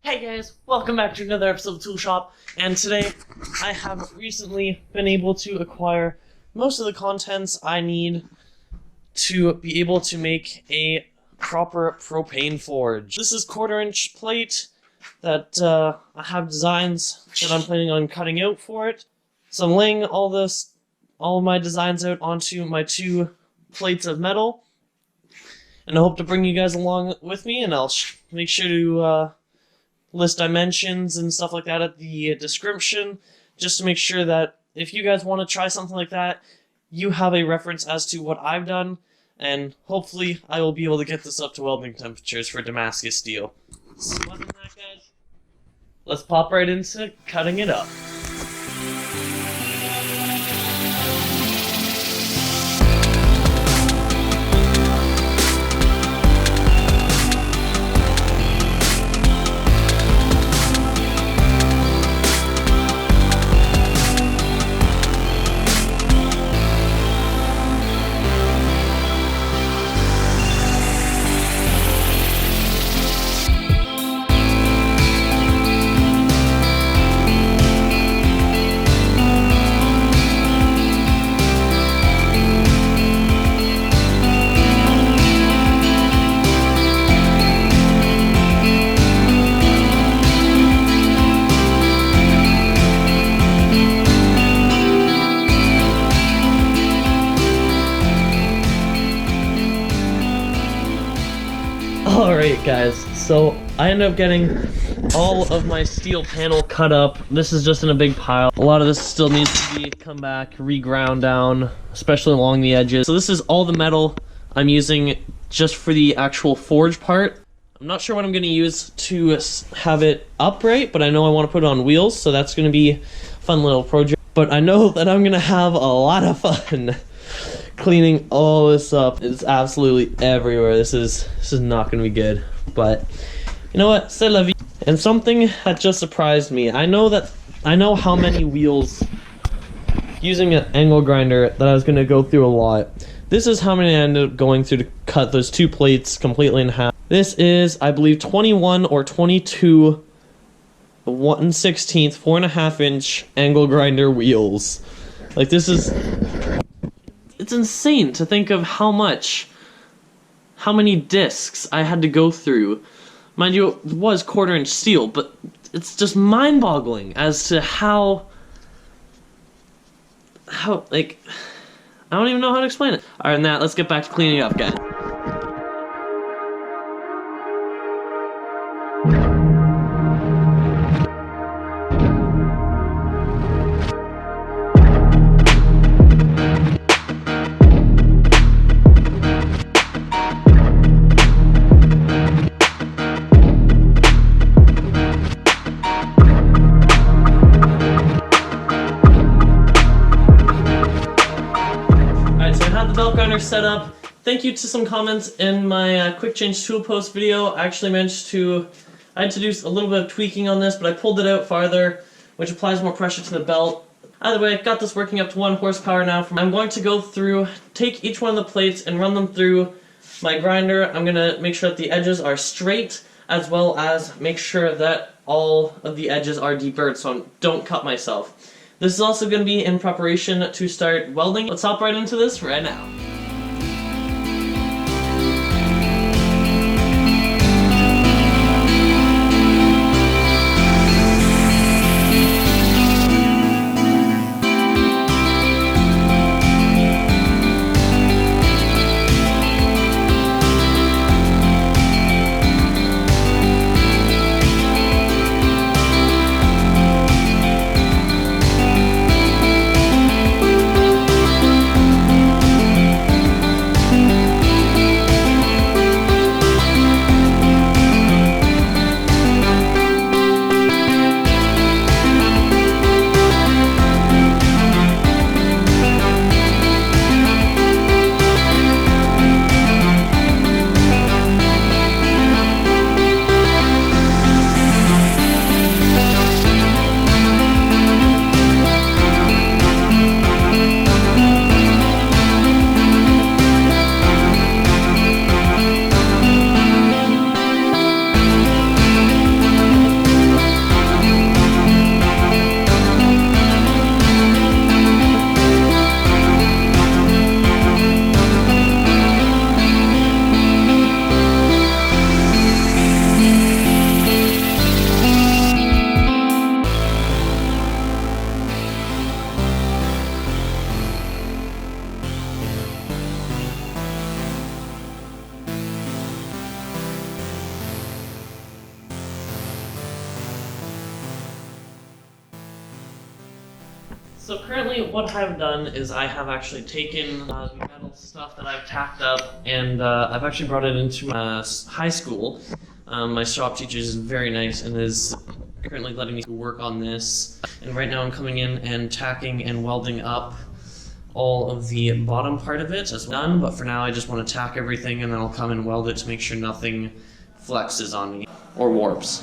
Hey guys, welcome back to another episode of Tool Shop, and today I have recently been able to acquire most of the contents I need to be able to make a proper propane forge. This is 1/4-inch plate that I have designs that I'm planning on cutting out for it. So I'm laying all of my designs out onto my 2 plates of metal, and I hope to bring you guys along with me, and I'll make sure to list dimensions and stuff like that at the description, just to make sure that if you guys want to try something like that, you have a reference as to what I've done, and hopefully I will be able to get this up to welding temperatures for Damascus steel. So other than that, guys, let's pop right into cutting it up. Alright guys, so I ended up getting all of my steel panel cut up. This is just in a big pile. A lot of this still needs to be come back, reground down, especially along the edges. So this is all the metal I'm using just for the actual forge part. I'm not sure what I'm going to use to have it upright, but I know I want to put it on wheels, so that's going to be a fun little project. But I know that I'm going to have a lot of fun cleaning all this up. It's absolutely everywhere. This is not gonna be good, but you know what, c'est la vie. And something that just surprised me, I know how many wheels using an angle grinder that I was gonna go through a lot. This is how many I ended up going through to cut those 2 plates completely in half. This is, I believe, 21 or 22 1/16 4.5-inch angle grinder wheels. Like, this is, it's insane to think of how many discs I had to go through. Mind you, it was 1/4-inch steel, but it's just mind-boggling as to how, like, I don't even know how to explain it. Alright, now let's get back to cleaning up, guys. Belt grinder set up. Thank you to some comments in my quick change tool post video. I actually I had to do a little bit of tweaking on this, but I pulled it out farther, which applies more pressure to the belt. Either way, I've got this working up to 1 horsepower now. I'm going to go through, take each one of the plates and run them through my grinder. I'm going to make sure that the edges are straight, as well as make sure that all of the edges are deburred so I don't cut myself. This is also going to be in preparation to start welding. Let's hop right into this right now. So currently what I've done is I have actually taken the metal stuff that I've tacked up and I've actually brought it into my high school. My shop teacher is very nice and is currently letting me work on this. And right now I'm coming in and tacking and welding up all of the bottom part of it as done, but for now I just want to tack everything and then I'll come and weld it to make sure nothing flexes on me or warps.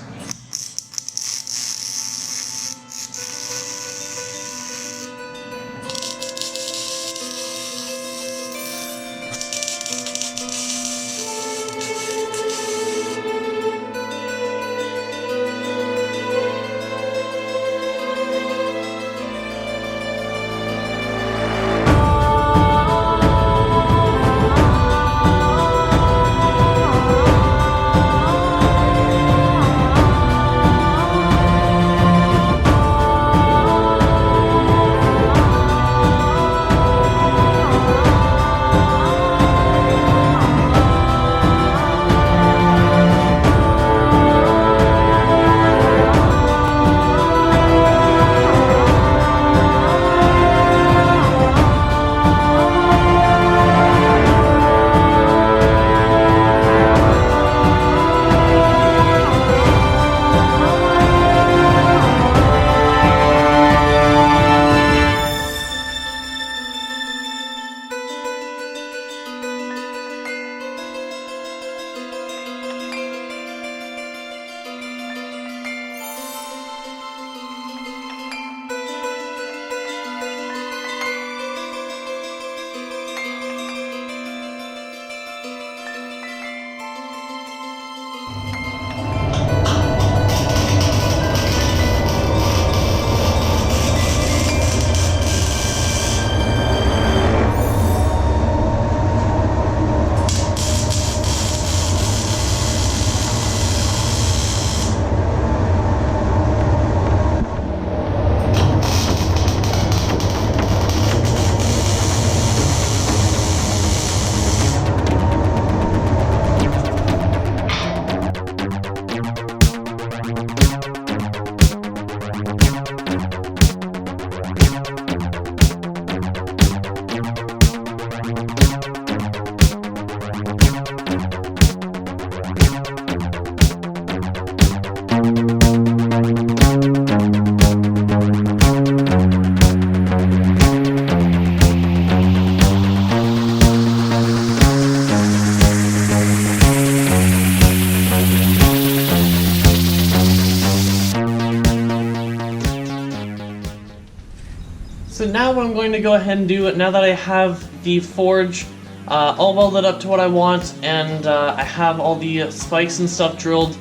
So now what I'm going to go ahead and do, now that I have the forge all welded up to what I want and I have all the spikes and stuff drilled,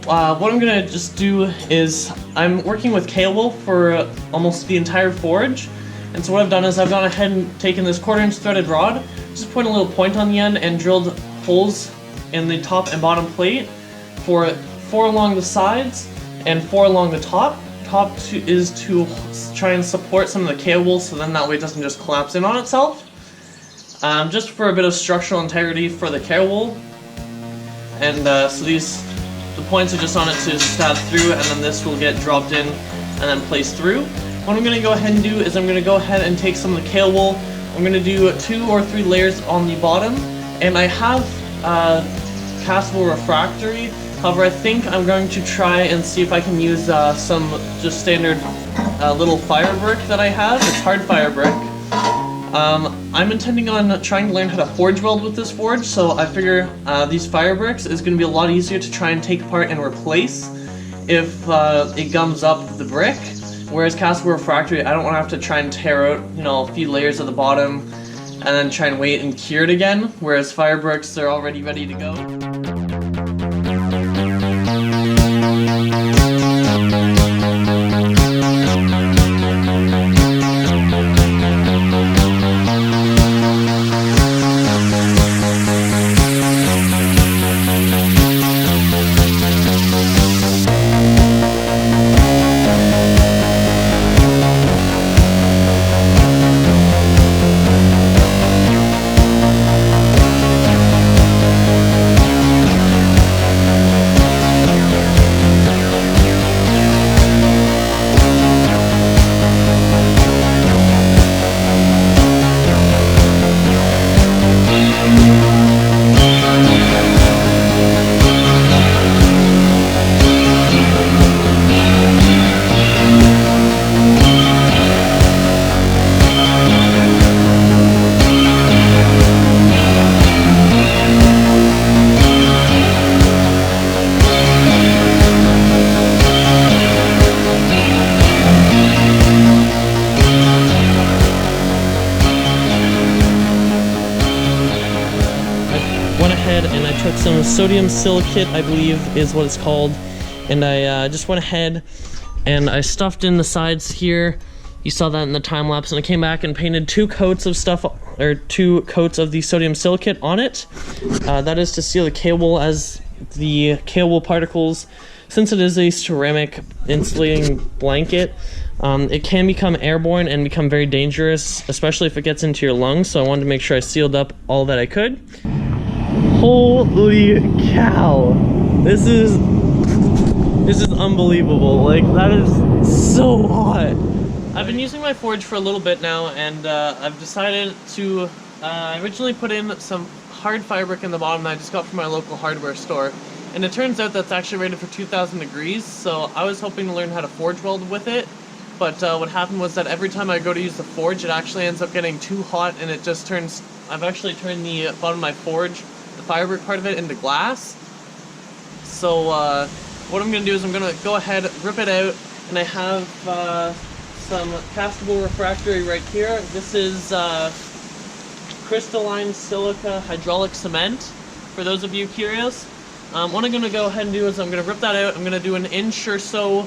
what I'm going to just do is I'm working with cable for almost the entire forge. And so what I've done is I've gone ahead and taken this 1/4-inch threaded rod, just put a little point on the end and drilled holes in the top and bottom plate for 4 along the sides and 4 along the top. Is to try and support some of the cable so then that way it doesn't just collapse in on itself. Just for a bit of structural integrity for the cable. And so the points are just on it to stab through, and then this will get dropped in and then placed through. What I'm going to go ahead and do is I'm going to go ahead and take some of the cable. I'm going to do 2 or 3 layers on the bottom, and I have castable refractory. However, I think I'm going to try and see if I can use some just standard little fire brick that I have. It's hard fire brick. I'm intending on trying to learn how to forge weld with this forge, so I figure these fire bricks is going to be a lot easier to try and take apart and replace if it gums up the brick. Whereas castable refractory, I don't want to have to try and tear out, a few layers of the bottom and then try and wait and cure it again. Whereas fire bricks, they're already ready to go. sodium silicate, I believe is what it's called. And I just went ahead and I stuffed in the sides here. You saw that in the time lapse, and I came back and painted 2 coats of stuff, or 2 coats of the sodium silicate on it. That is to seal the cable, as the cable particles, since it is a ceramic insulating blanket, it can become airborne and become very dangerous, especially if it gets into your lungs. So I wanted to make sure I sealed up all that I could. Holy cow! This is unbelievable. Like, that is so hot. I've been using my forge for a little bit now, and I've decided to originally put in some hard fabric in the bottom that I just got from my local hardware store, and it turns out that's actually rated for 2,000 degrees, so I was hoping to learn how to forge weld with it, but what happened was that every time I go to use the forge, it actually ends up getting too hot, and it just turns, I've actually turned the bottom of my forge, the fabric part of it, into glass. So what I'm going to do is I'm going to go ahead, rip it out, and I have some castable refractory right here. This is crystalline silica hydraulic cement, for those of you curious. What I'm going to go ahead and do is I'm going to rip that out. I'm going to do 1 inch or so,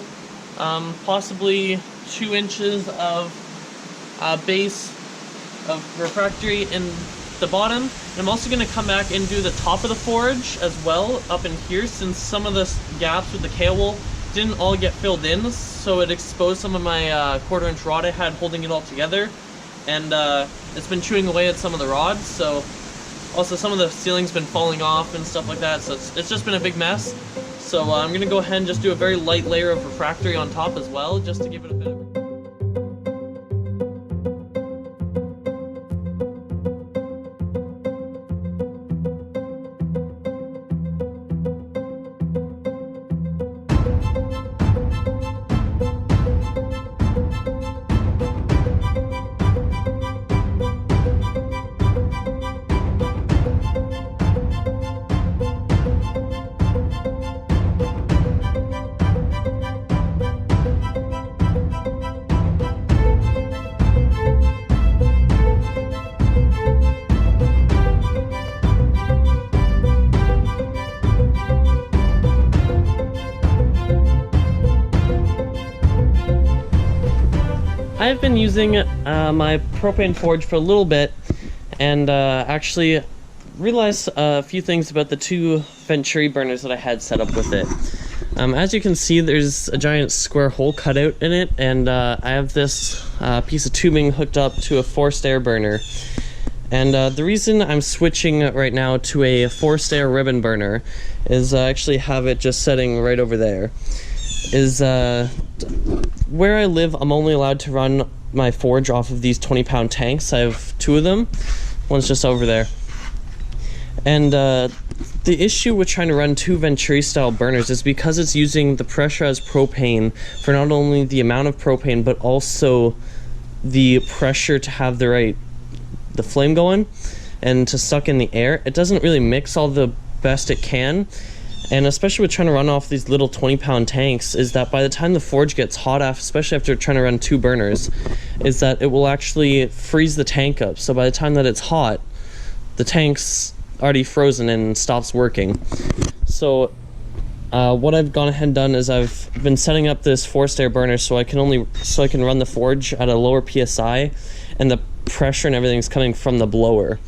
possibly 2 inches of base of refractory in the bottom. And I'm also going to come back and do the top of the forge as well, up in here, since some of the gaps with the cable didn't all get filled in, so it exposed some of my 1/4 inch rod I had holding it all together, and it's been chewing away at some of the rods. So also some of the ceiling's been falling off and stuff like that, so it's just been a big mess. So I'm gonna go ahead and just do a very light layer of refractory on top as well, just to give it a bit of I've been using my propane forge for a little bit, and actually realized a few things about the 2 Venturi burners that I had set up with it. As you can see, there's a giant square hole cut out in it, and I have this piece of tubing hooked up to a forced air burner. And the reason I'm switching right now to a forced air ribbon burner is I actually have it just setting right over there. Is where I live, I'm only allowed to run my forge off of these 20-pound tanks. I have 2 of them. One's just over there. And the issue with trying to run 2 Venturi style burners is because it's using the pressurized propane for not only the amount of propane, but also the pressure to have the flame going and to suck in the air. It doesn't really mix all the best it can. And especially with trying to run off these little 20-pound tanks, is that by the time the forge gets hot, especially after trying to run 2 burners, is that it will actually freeze the tank up. So by the time that it's hot, the tank's already frozen and stops working. So what I've gone ahead and done is I've been setting up this forced air burner so I can run the forge at a lower PSI, and the pressure and everything's coming from the blower.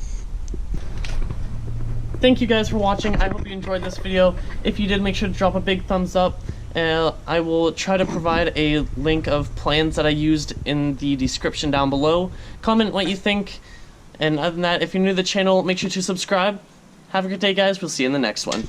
Thank you guys for watching. I hope you enjoyed this video. If you did, make sure to drop a big thumbs up. I will try to provide a link of plans that I used in the description down below. Comment what you think. And other than that, if you're new to the channel, make sure to subscribe. Have a good day, guys. We'll see you in the next one.